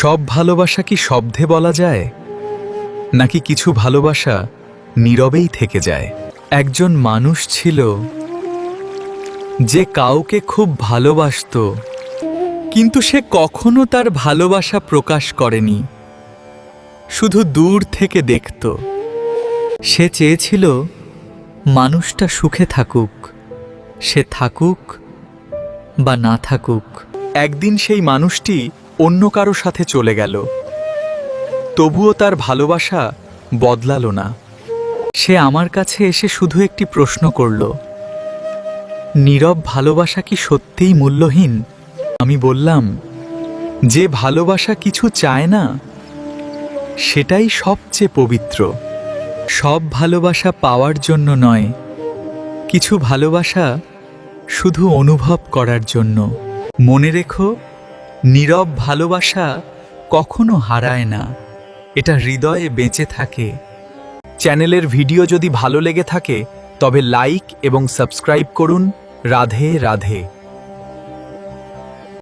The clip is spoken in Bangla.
সব ভালোবাসা কি শব্দে বলা যায়, নাকি কিছু ভালোবাসা নীরবেই থেকে যায়? একজন মানুষ ছিল যে কাউকে খুব ভালোবাসতো, কিন্তু সে কখনো তার ভালোবাসা প্রকাশ করেনি, শুধু দূর থেকে দেখত। সে চেয়েছিল মানুষটা সুখে থাকুক, সে থাকুক বা না থাকুক। একদিন সেই মানুষটি অন্য কারো সাথে চলে গেল, তবুও তার ভালোবাসা বদলালো না। সে আমার কাছে এসে শুধু একটি প্রশ্ন করল, নীরব ভালোবাসা কি সত্যিই মূল্যহীন? আমি বললাম, যে ভালোবাসা কিছু চায় না, সেটাই সবচেয়ে পবিত্র। সব ভালোবাসা পাওয়ার জন্য নয়, কিছু ভালোবাসা শুধু অনুভব করার জন্য। মনে রেখো, নীরব ভালোবাসা কখনো হারায় না, এটা হৃদয়ে বেঁচে থাকে। চ্যানেলের ভিডিও যদি ভালো লেগে থাকে তবে লাইক এবং সাবস্ক্রাইব করুন। রাধে রাধে।